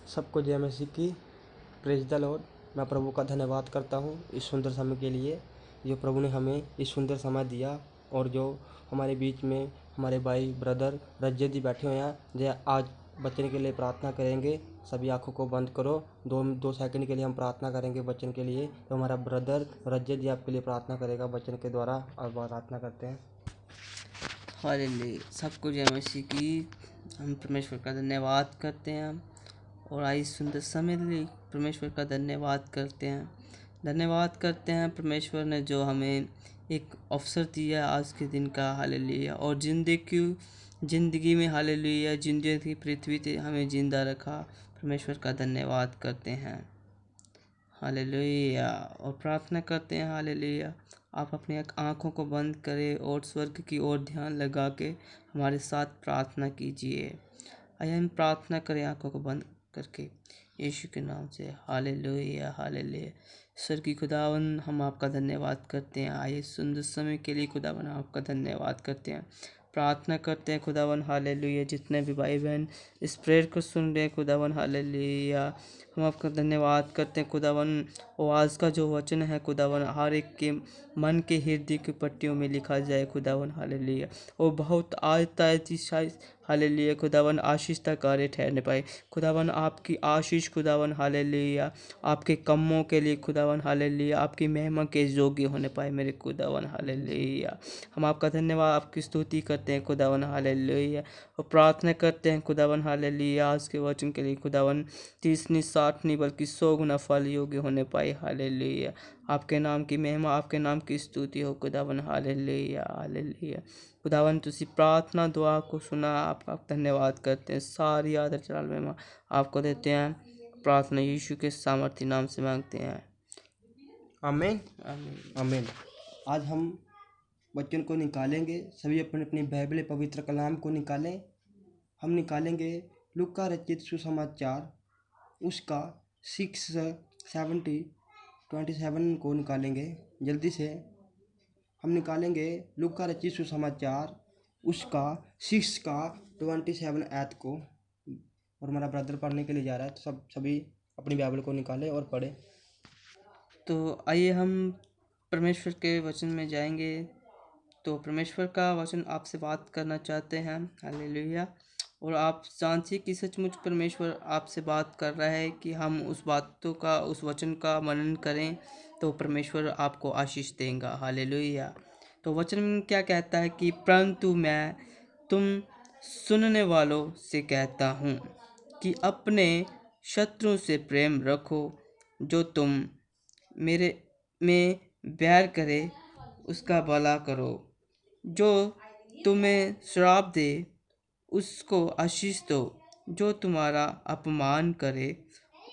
सबको जय मसीह की। Praise the Lord. मैं प्रभु का धन्यवाद करता हूँ इस सुंदर समय के लिए जो प्रभु ने हमें इस सुंदर समय दिया। और जो हमारे बीच में हमारे भाई ब्रदर रज्जत जी बैठे हुए हैं, जो आज बचन के लिए प्रार्थना करेंगे। सभी आंखों को बंद करो। दो सेकंड के लिए हम प्रार्थना करेंगे बचन के लिए। तो हमारा ब्रदर रज्जत जी आपके लिए प्रार्थना करेगा बचन के द्वारा। और प्रार्थना करते हैं। हालेलुया। सबको जय मसीह की। हम परमेश्वर का धन्यवाद करते हैं और आई सुंदर समय लिए परमेश्वर का धन्यवाद करते हैं। धन्यवाद करते हैं परमेश्वर ने जो हमें एक अवसर दिया आज के दिन का। हालेलुया। और जिंदगी में हालेलुया जिंदगी की पृथ्वी पे हमें जिंदा रखा। परमेश्वर का धन्यवाद करते हैं। हालेलुया। और प्रार्थना करते हैं। हालेलुया। आप अपनी आंखों को बंद करें और स्वर्ग की ओर ध्यान लगा के हमारे साथ प्रार्थना कीजिए। आइए हम प्रार्थना करें आंखों को बंद करके यीशु के नाम से। Hallelujah hallelujah. ईश्वर की खुदावन हम आपका धन्यवाद करते हैं। आइए सुंदर समय के लिए खुदावन आपका धन्यवाद करते हैं। प्रार्थना करते हैं खुदावन। हालेलुया। जितने भी भाई बहन इस प्रेयर को सुन रहे हैं खुदावन, हालेलुया, हम आपका धन्यवाद करते हैं खुदावन। और आज का जो वचन है खुदावन हर एक के मन के हृदय की पट्टियों में लिखा जाए खुदावन। हालेलुया। और बहुत आज हालेलुया खुदावन आशीष का कार्य ठहरने पाए खुदावन। आपकी आशीष खुदावन हालेलुया आपके कम्मों के लिए खुदावन। हालेलुया आपकी महिमा के योग्य होने पाए मेरे खुदावन। हालेलुया। हम आपका धन्यवाद आपकी स्तुति करते हैं खुदावन। हालेलुया। और प्रार्थना करते हैं खुदावन। हालेलुया आज के वचन के लिए खुदावन 30 60 नहीं बल्कि 100 गुना फल योग्य होने पाए। हालेलुया। आपके नाम की महिमा आपके नाम की स्तुति हो खुदावन। Hallelujah hallelujah. खुदावन तुसी प्रार्थना दुआ को सुना। आपका धन्यवाद करते हैं। सारी आदर चढ़ाल महिमा आपको देते हैं। प्रार्थना यीशु के सामर्थ्य नाम से मांगते हैं। आमीन आमीन। आमीन। आज हम वचन को निकालेंगे। सभी अपनी अपनी बाइबल पवित्र कलाम को निकालें। हम निकालेंगे लूका रचित सुसमाचार उसका 6:27 को निकालेंगे। जल्दी से हम निकालेंगे लूका रचित सुसमाचार उसका 6:27 को। और हमारा ब्रदर पढ़ने के लिए जा रहा है, तो सभी अपनी बाइबल को निकालें और पढ़ें। तो आइए हम परमेश्वर के वचन में जाएंगे। तो परमेश्वर का वचन आपसे बात करना चाहते हैं। हालेलुया। और आप जानते कि सचमुच परमेश्वर आपसे बात कर रहा है कि हम उस बातों का उस वचन का मनन करें तो परमेश्वर आपको आशीष देगा। हालेलुया। तो वचन में क्या कहता है कि परंतु मैं तुम सुनने वालों से कहता हूँ कि अपने शत्रु से प्रेम रखो। जो तुम मेरे में बैर करे उसका भला करो। जो तुम्हें श्राप दे उसको आशीष दो। जो तुम्हारा अपमान करे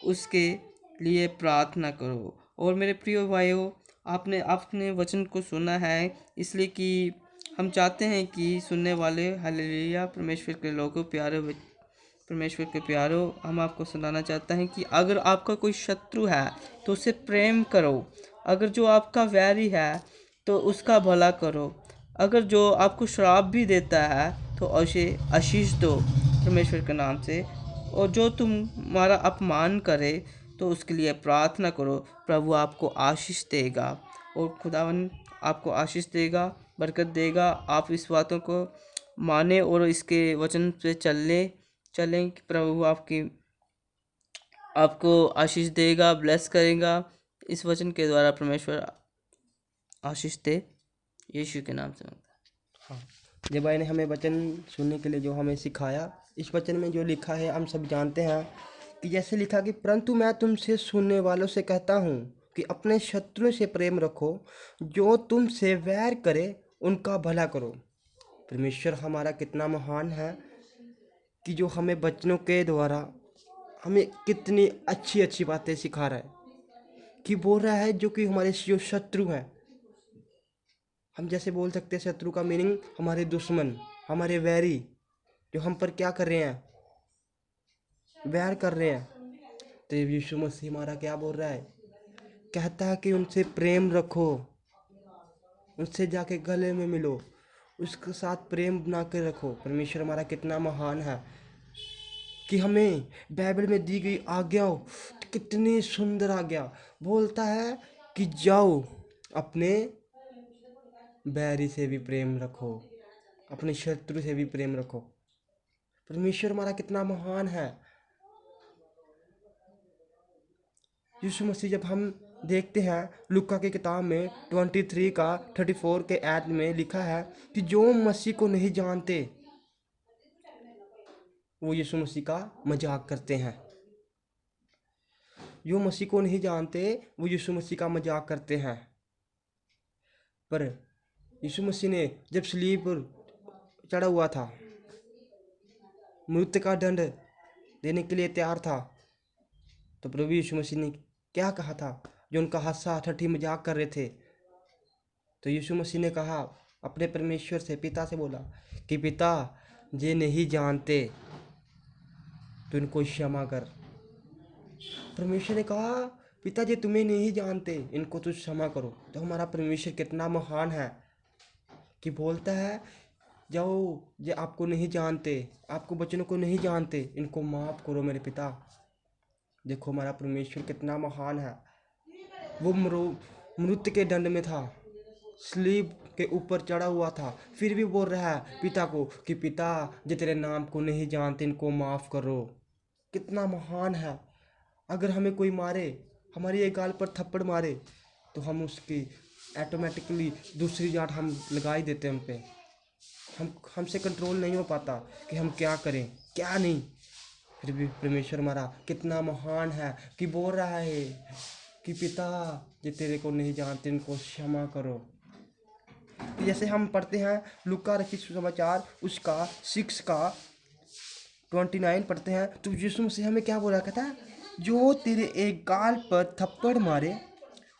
उसके लिए प्रार्थना करो। और मेरे प्रिय भाइयों, आपने अपने वचन को सुना है, इसलिए कि हम चाहते हैं कि सुनने वाले हालेलुया परमेश्वर के लोगों प्यारे परमेश्वर के प्यारो, हम आपको सुनाना चाहते हैं कि अगर आपका कोई शत्रु है तो उससे प्रेम करो। अगर जो आपका वैरी है तो उसका भला करो। अगर जो आपको श्राप भी देता है तो उसे आशीष दो परमेश्वर के नाम से। और जो तुम्हारा अपमान करे तो उसके लिए प्रार्थना करो। प्रभु आपको आशीष देगा और खुदावन आपको आशीष देगा, बरकत देगा। आप इस बातों को माने और इसके वचन पे चलें कि प्रभु आपको आशीष देगा, ब्लेस करेगा। इस वचन के द्वारा परमेश्वर आशीष दे यीशु के नाम से मांगता है। हाँ, जब भाई ने हमें वचन सुनने के लिए जो हमें सिखाया, इस वचन में जो लिखा है हम सब जानते हैं कि जैसे लिखा कि परंतु मैं तुमसे सुनने वालों से कहता हूँ कि अपने शत्रु से प्रेम रखो। जो तुमसे वैर करे उनका भला करो। परमेश्वर हमारा कितना महान है कि जो हमें वचनों के द्वारा हमें कितनी अच्छी अच्छी बातें सिखा रहा है। कि बोल रहा है जो कि हमारे जो शत्रु हैं, हम जैसे बोल सकते हैं शत्रु का मीनिंग हमारे दुश्मन, हमारे वैरी, जो हम पर क्या कर रहे हैं, वैर कर रहे हैं। तो यीशु मसीह हमारा क्या बोल रहा है, कहता है कि उनसे प्रेम रखो, उनसे जाके गले में मिलो, उसके साथ प्रेम बना के रखो। परमेश्वर हमारा कितना महान है कि हमें बाइबल में दी गई आज्ञा कितनी सुंदर आज्ञा। बोलता है कि जाओ अपने बैरी से भी प्रेम रखो, अपने शत्रु से भी प्रेम रखो। परमेश्वर हमारा कितना महान है। यीशु मसीह जब हम देखते हैं लूका की किताब में 23 का 34 के ऐड में लिखा है कि जो मसीह को नहीं जानते वो यीशु मसीह का मजाक करते हैं। जो मसीह को नहीं जानते वो यीशु मसीह का मजाक करते हैं। पर यीशु मसीह ने जब सलीब पर चढ़ा हुआ था, मृत्यु का दंड देने के लिए तैयार था, तो प्रभु यीशु मसीह ने क्या कहा था? जो उनका हादसा ठट्ठी मजाक कर रहे थे, तो यीशु मसीह ने कहा अपने परमेश्वर से, पिता से बोला कि पिता ये नहीं जानते तो इनको क्षमा कर। परमेश्वर ने कहा पिताजी तुम्हें नहीं जानते, इनको तो क्षमा करो। तो हमारा परमेश्वर कितना महान है कि बोलता है जाओ, ये आपको नहीं जानते, आपको बच्चों को नहीं जानते, इनको माफ करो मेरे पिता। देखो हमारा परमेश्वर कितना महान है। वो मृत्यु के दंड में था, स्लीब के ऊपर चढ़ा हुआ था, फिर भी बोल रहा है पिता को कि पिता जो तेरे नाम को नहीं जानते इनको माफ करो। कितना महान है। अगर हमें कोई मारे, हमारी एक गाल पर थप्पड़ मारे, तो हम उसकी ऑटोमेटिकली दूसरी जाट हम लगा ही देते हैं हम पे। हमसे कंट्रोल नहीं हो पाता कि हम क्या करें क्या नहीं। फिर भी परमेश्वर हमारा कितना महान है कि बोल रहा है कि पिता ये तेरे को नहीं जानते इनको क्षमा करो। जैसे हम पढ़ते हैं लूका रचित सुसमाचार उसका 6 का 29 पढ़ते हैं, तो यीशु मसीह हमें क्या बोला कहता है, जो तेरे एक गाल पर थप्पड़ मारे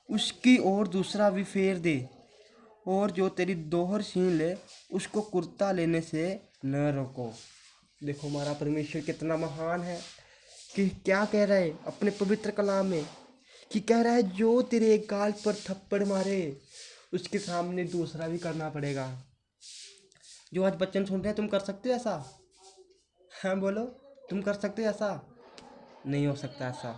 उसकी ओर दूसरा भी फेर दे, और जो तेरी दोहर छीन ले उसको कुर्ता लेने से न रोको। देखो हमारा परमेश्वर कितना महान है कि क्या कह रहा है अपने पवित्र कलाम में, कि कह रहा है जो तेरे एक गाल पर थप्पड़ मारे उसके सामने दूसरा भी करना पड़ेगा। जो आज बच्चन सुन रहे हैं, तुम कर सकते हो ऐसा? हाँ बोलो, तुम कर सकते हो ऐसा? नहीं हो सकता ऐसा,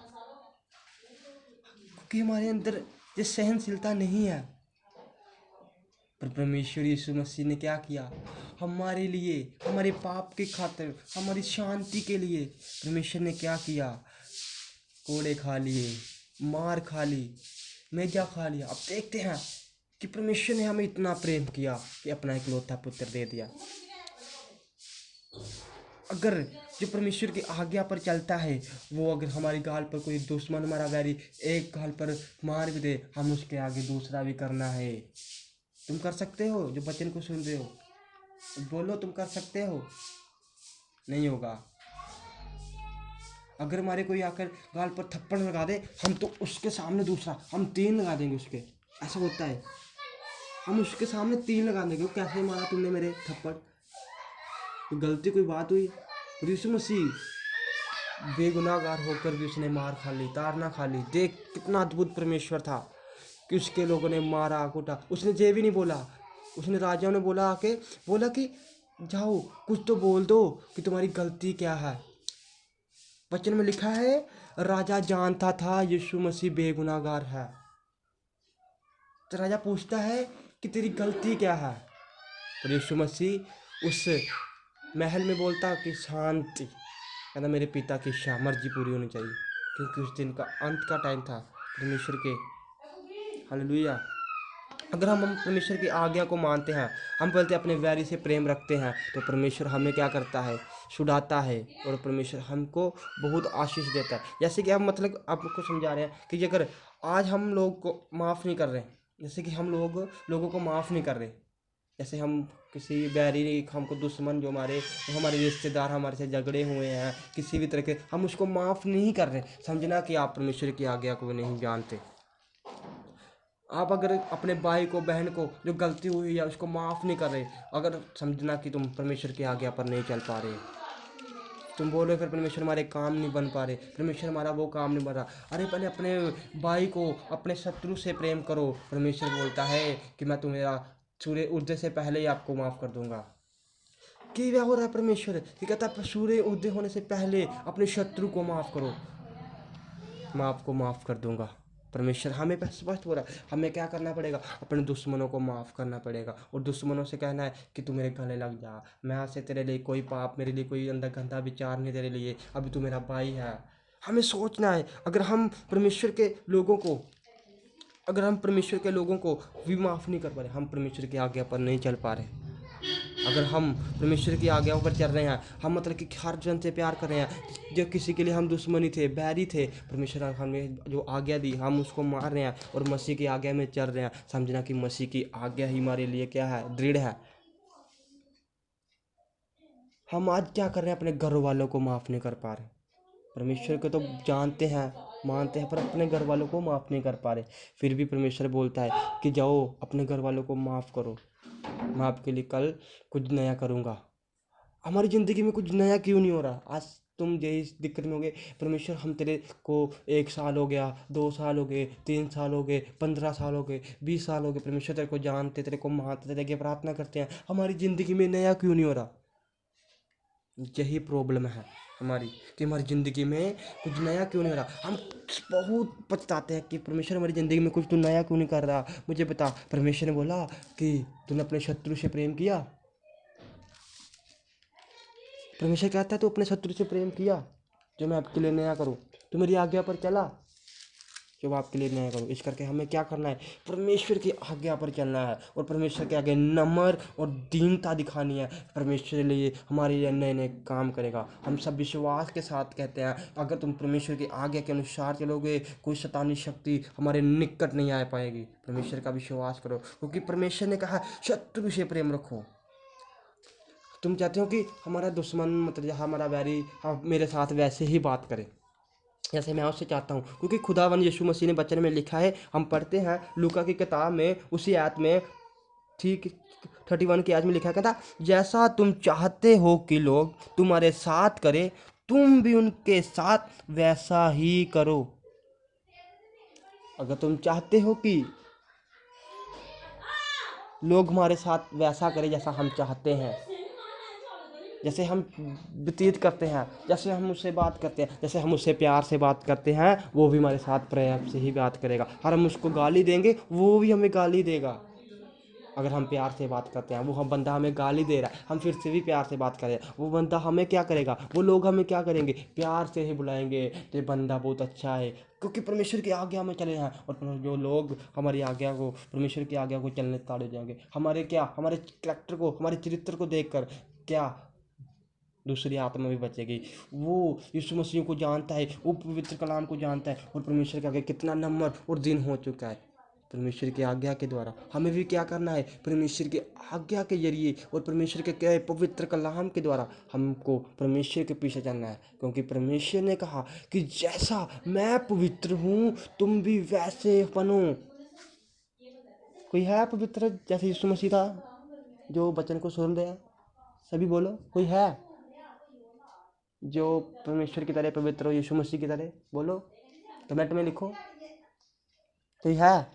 क्योंकि हमारे अंदर ये सहनशीलता नहीं है। पर परमेश्वर यीशु मसीह ने क्या किया हमारे लिए, हमारे पाप के खातिर, हमारी शांति के लिए परमेश्वर ने क्या किया? कोड़े खा लिए, मार खा ली, मेजा खा लिया। अब देखते हैं कि परमेश्वर ने हमें इतना प्रेम किया कि अपना इकलौता पुत्र दे दिया। अगर जो परमेश्वर की आज्ञा पर चलता है, वो अगर हमारी गाल पर कोई दुश्मन हमारा वैरी एक गाल पर मार भी दे, हम उसके आगे दूसरा भी करना है। तुम कर सकते हो? जो वचन को सुन रहे हो बोलो, तुम कर सकते हो? नहीं होगा। अगर हमारे कोई आकर गाल पर थप्पड़ लगा दे, हम तो उसके सामने दूसरा, हम 3 लगा देंगे उसके। ऐसा होता है, हम उसके सामने 3 लगा देंगे। कैसे मारा तुमने मेरे थप्पड़? तो गलती कोई बात हुई? तो यीशु मसीह बेगुनाहगार होकर भी उसने मार खा ली, ताड़ना खा ली। देख कितना अद्भुत परमेश्वर था कि उसके लोगों ने मारा कूटा, उसने ये भी नहीं बोला। उसने राजाओं ने बोला आके, बोला कि जाओ कुछ तो बोल दो कि तुम्हारी गलती क्या है। वचन में लिखा है राजा जानता था यीशु मसीह बेगुनाहगार है, तो राजा पूछता है कि तेरी गलती क्या है। तो यीशु मसीह उस महल में बोलता कि शांति, कहना मेरे पिता की मर्जी पूरी होनी चाहिए, क्योंकि उस दिन का अंत का टाइम था परमेश्वर के। हालेलुया। अगर हम परमेश्वर की आज्ञा को मानते हैं, हम बोलते अपने वैरी से प्रेम रखते हैं, तो परमेश्वर हमें क्या करता है? छुड़ाता है, और परमेश्वर हमको बहुत आशीष देता है। जैसे कि हम मतलब आपको समझा रहे हैं कि अगर आज हम लोग को माफ़ नहीं कर रहे, जैसे कि हम लोगों को माफ़ नहीं कर रहे, जैसे हम किसी बैरी, हमको दुश्मन जो हमारे रिश्तेदार हमारे से झगड़े हुए हैं किसी भी तरह के, हम उसको माफ़ नहीं कर रहे, समझना कि आप परमेश्वर की आज्ञा को नहीं जानते। आप अगर अपने भाई को, बहन को जो गलती हुई है उसको माफ़ नहीं कर रहे, अगर समझना कि तुम परमेश्वर की आज्ञा पर नहीं चल पा रहे। तुम बोल रहे फिर परमेश्वर हमारे काम नहीं बन पा रहे, परमेश्वर हमारा वो काम नहीं बन रहा। अरे पहले अपने भाई को, अपने शत्रु से प्रेम करो। परमेश्वर बोलता है कि मैं तुम्हारा सूर्य उदय से पहले ही आपको माफ़ कर दूंगा। कि वह हो रहा है परमेश्वर कि कहता है सूर्य उदय होने से पहले अपने शत्रु को माफ़ करो, मैं आपको माफ़ कर दूंगा। परमेश्वर हमें स्पष्ट हो रहा है, हमें क्या करना पड़ेगा, अपने दुश्मनों को माफ़ करना पड़ेगा और दुश्मनों से कहना है कि तू मेरे गले लग जा, मैं आज से तेरे लिए कोई पाप, मेरे लिए कोई अंदर गंदा विचार नहीं तेरे लिए, अभी तू मेरा भाई है। हमें सोचना है, अगर हम परमेश्वर के लोगों को भी माफ़ नहीं कर पा रहे, हम परमेश्वर की आज्ञा पर नहीं चल पा रहे। अगर हम परमेश्वर की आज्ञाओं पर चल रहे हैं, हम मतलब कि हर जन से प्यार कर रहे हैं, जो किसी के लिए हम दुश्मनी थे, बैरी थे, परमेश्वर ने हमें जो आज्ञा दी हम उसको मान रहे हैं और मसीह की आज्ञा में चल रहे हैं, समझना कि मसीह की आज्ञा ही हमारे लिए क्या है, दृढ़ है। हम आज क्या कर रहे हैं, अपने घर वालों को माफ़ नहीं कर पा रहे। परमेश्वर को तो जानते हैं, मानते हैं, पर अपने घर वालों को माफ़ नहीं कर पा रहे। फिर भी परमेश्वर बोलता है कि जाओ अपने घर वालों को माफ़ करो, मैं आपके लिए कल कुछ नया करूँगा। हमारी ज़िंदगी में कुछ नया क्यों नहीं हो रहा? आज तुम यही दिक्कत में होगे, परमेश्वर हम तेरे को 1 साल हो गया, 2 साल हो गए, 3 साल हो गए, 15 साल हो गए, 20 साल हो गए, परमेश्वर तेरे को जानते, तेरे को मानते, तेरे आगे प्रार्थना करते हैं, हमारी ज़िंदगी में नया क्यों नहीं हो रहा? यही प्रॉब्लम है हमारी, कि हमारी ज़िंदगी में कुछ नया क्यों नहीं हो रहा। हम बहुत पछताते हैं कि परमेश्वर हमारी ज़िंदगी में कुछ तो नया क्यों नहीं कर रहा। मुझे बता, परमेश्वर ने बोला कि तूने अपने शत्रु से प्रेम किया, परमेश्वर कहता है तू अपने शत्रु से प्रेम किया जो मैं आपके लिए नया करूँ, तू मेरी आज्ञा पर चला जो मैं आपके लिए नया करूँ। इस करके हमें क्या करना है, परमेश्वर की आज्ञा पर चलना है और परमेश्वर के आगे नम्र और दीनता दिखानी है। परमेश्वर लिए हमारे लिए नए नए काम करेगा। हम सब विश्वास के साथ कहते हैं, अगर तुम परमेश्वर की आज्ञा के अनुसार चलोगे, कोई शैतानी शक्ति हमारे निकट नहीं आ पाएगी। परमेश्वर का विश्वास करो, क्योंकि परमेश्वर ने कहा शत्रु से प्रेम रखो। तुम चाहते हो कि हमारा दुश्मन, मतलब हमारा बैरी मेरे साथ वैसे ही बात करे जैसे मैं उससे चाहता हूँ, क्योंकि खुदावन यीशु मसीह ने वचन में लिखा है, हम पढ़ते हैं लूका की किताब में, उसी आयत में ठीक 31 की आयत में लिखा है, कहता जैसा तुम चाहते हो कि लोग तुम्हारे साथ करें, तुम भी उनके साथ वैसा ही करो। अगर तुम चाहते हो कि लोग हमारे साथ वैसा करें जैसा हम चाहते हैं, जैसे हम व्यतीत करते हैं, जैसे हम उससे बात करते हैं, जैसे हम उससे प्यार से बात करते हैं, वो भी हमारे साथ प्रेम से ही बात करेगा। और हम उसको गाली देंगे, वो भी हमें गाली देगा। अगर हम प्यार से बात करते हैं, वो हम बंदा हमें गाली दे रहा है, हम फिर से भी प्यार से बात करें, वो बंदा हमें क्या करेगा, वो लोग हमें क्या करेंगे, प्यार से ही बुलाएंगे, ये बंदा बहुत अच्छा है, क्योंकि परमेश्वर की आज्ञा में चले हैं। और जो लोग हमारी आज्ञा को, परमेश्वर की आज्ञा को चलने ताड़ हो जाएंगे, हमारे क्या, हमारे कैरेक्टर को, हमारे चरित्र को देखकर क्या दूसरी आत्मा भी बचेगी। वो यीशु मसीह को जानता है, वो पवित्र कलाम को जानता है और परमेश्वर के आगे कितना नम्र और दीन हो चुका है। परमेश्वर की आज्ञा के द्वारा हमें भी क्या करना है, परमेश्वर की आज्ञा के जरिए और परमेश्वर के क्या पवित्र कलाम के द्वारा हमको परमेश्वर के पीछे चलना है, क्योंकि परमेश्वर ने कहा कि जैसा मैं पवित्र हूँ तुम भी वैसे बनो। कोई है पवित्र जैसे यीशु मसीह था, जो वचन को सुन रहे हैं? सभी बोलो, कोई है जो परमेश्वर की तरह पवित्र हो, यीशु मसीह की तरह? बोलो, कमेंट में लिखो। कोई है?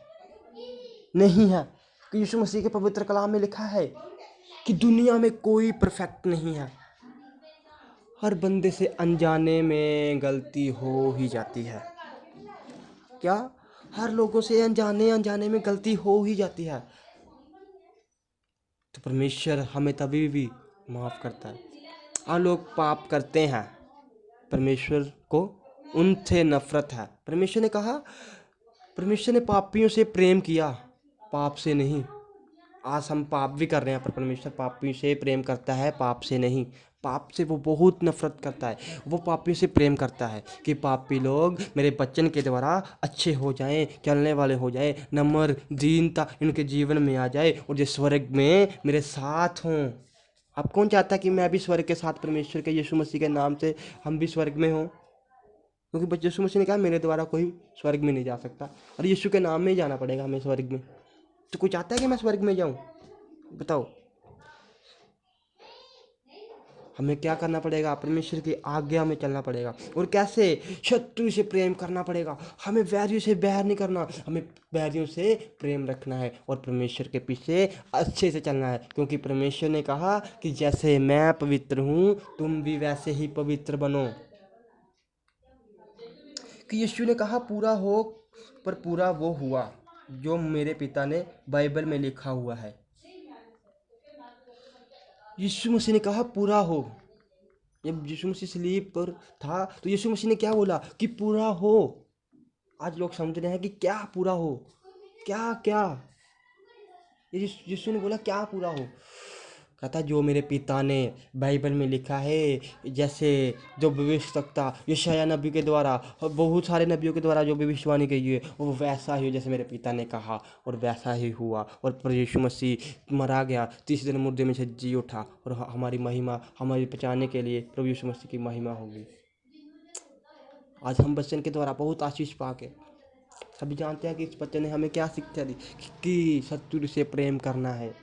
नहीं है। कि यीशु मसीह के पवित्र कलाम में लिखा है कि दुनिया में कोई परफेक्ट नहीं है, हर बंदे से अनजाने में गलती हो ही जाती है। क्या? हर लोगों से अनजाने अनजाने में गलती हो ही जाती है। तो परमेश्वर हमें तभी भी माफ़ करता है। और लोग पाप करते हैं, परमेश्वर को उनसे नफरत है। परमेश्वर ने कहा, परमेश्वर ने पापियों से प्रेम किया, पाप से नहीं। आज हम पाप भी कर रहे हैं, पर परमेश्वर पापियों से प्रेम करता है, पाप से नहीं। पाप से वो बहुत नफरत करता है, वो पापियों से प्रेम करता है कि पापी लोग मेरे वचन के द्वारा अच्छे हो जाएं, चलने वाले हो जाएं, नम्र दीनता इनके जीवन में आ जाए और जो स्वर्ग में मेरे साथ हों। अब कौन चाहता है कि मैं भी स्वर्ग के साथ परमेश्वर के यीशु मसीह के नाम से हम भी स्वर्ग में हों? क्योंकि यीशु मसीह ने कहा मेरे द्वारा कोई स्वर्ग में नहीं जा सकता, और यीशु के नाम में ही जाना पड़ेगा हमें स्वर्ग में। तो कोई चाहता है कि मैं स्वर्ग में जाऊं? बताओ। हमें क्या करना पड़ेगा? परमेश्वर की आज्ञा में चलना पड़ेगा। और कैसे? शत्रु से प्रेम करना पड़ेगा। हमें वैरियों से बैर नहीं करना, हमें वैरियों से प्रेम रखना है और परमेश्वर के पीछे अच्छे से चलना है, क्योंकि परमेश्वर ने कहा कि जैसे मैं पवित्र हूँ तुम भी वैसे ही पवित्र बनो। कि यीशु ने कहा पूरा हो, पर पूरा वो हुआ जो मेरे पिता ने बाइबल में लिखा हुआ है। यीशु मसीह ने कहा पूरा हो। जब यीशु मसीह सलीब पर था तो यीशु मसीह ने क्या बोला? कि पूरा हो। आज लोग समझ रहे हैं कि क्या पूरा हो, क्या क्या? यीशु ने बोला क्या पूरा हो? कहता जो मेरे पिता ने बाइबल में लिखा है, जैसे जो भविष्यवक्ता यशायाह नबी के द्वारा और बहुत सारे नबियों के द्वारा जो भविष्यवाणी की है वो वैसा ही हो जैसे मेरे पिता ने कहा, और वैसा ही हुआ। और प्रभु यीशु मसीह मरा गया, तीसरे दिन मुर्दे में से जी उठा, और हमारी महिमा, हमारी बचाने के लिए प्रभु यीशु मसीह की महिमा होगी। आज हम वचन के द्वारा बहुत आशीष पाके सभी जानते हैं कि इस वचन ने हमें क्या शिक्षा दी कि शत्रु से प्रेम करना है।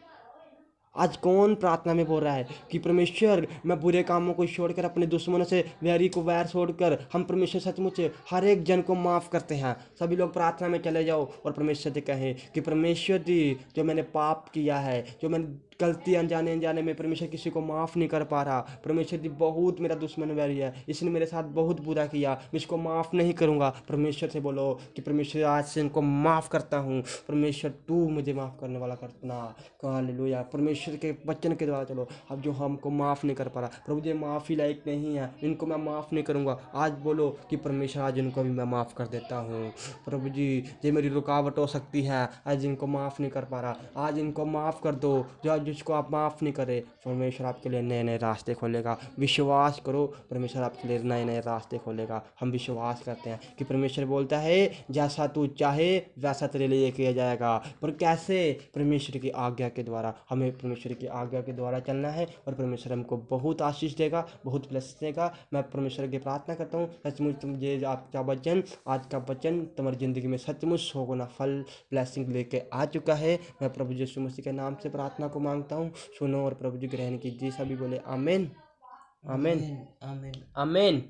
आज कौन प्रार्थना में बोल रहा है कि परमेश्वर मैं बुरे कामों को छोड़कर अपने दुश्मनों से वैरी को वैर छोड़कर हम परमेश्वर सचमुच हर एक जन को माफ़ करते हैं। सभी लोग प्रार्थना में चले जाओ और परमेश्वर से कहें कि परमेश्वर जी जो मैंने पाप किया है, जो मैंने गलती अनजाने अनजाने में परमेश्वर किसी को माफ़ नहीं कर पा रहा, परमेश्वर जी बहुत मेरा दुश्मन वैरी है, इसने मेरे साथ बहुत बुरा किया, मैं इसको माफ़ नहीं करूँगा। परमेश्वर से बोलो कि परमेश्वर आज से इनको माफ़ करता हूँ, परमेश्वर तू मुझे माफ़ करने वाला करना। हालेलुया। परमेश्वर के वचन के द्वारा चलो। अब जो हमको माफ़ नहीं कर पा रहा, प्रभु जी माफ़ी लायक नहीं है, इनको मैं माफ़ नहीं करूँगा, आज बोलो कि परमेश्वर आज इनको भी मैं माफ़ कर देता हूँ। प्रभु जी ये मेरी रुकावट हो सकती है, आज इनको माफ़ नहीं कर पा रहा, आज इनको माफ़ कर दो। जो आज जिसको आप माफ़ नहीं करे, परमेश्वर आपके लिए नए नए रास्ते खोलेगा। विश्वास करो, परमेश्वर आपके लिए नए नए रास्ते खोलेगा। हम विश्वास करते हैं कि परमेश्वर बोलता है जैसा तू चाहे वैसा तेरे लिए किया जाएगा। पर कैसे? परमेश्वर की आज्ञा के द्वारा। हमें परमेश्वर की आज्ञा के द्वारा चलना है और परमेश्वर हमको बहुत आशीष देगा, बहुत ब्लेस देगा। मैं परमेश्वर की प्रार्थना करता हूँ सचमुच तुम ये आपका वचन, आज का वचन तुम्हारी ज़िंदगी में सचमुच 100 गुना फल ब्लेसिंग लेके आ चुका है। मैं प्रभु यीशु मसीह के नाम से प्रार्थना को मांगता हूँ, सुनो और प्रभु जी ग्रहण कीजिए। सभी बोले आमीन, आमीन, आमीन। आमीन।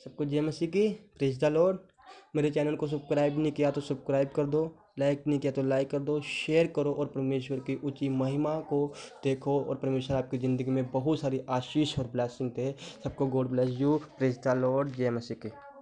सबको जय मसीह की, प्रेज द लॉर्ड। मेरे चैनल को सब्सक्राइब नहीं किया तो सब्सक्राइब कर दो, लाइक नहीं किया तो लाइक कर दो, शेयर करो और परमेश्वर की ऊंची महिमा को देखो, और परमेश्वर आपकी ज़िंदगी में बहुत सारी आशीष और ब्लेसिंग दे। सबको God bless you, praise the Lord, जय मसीह की।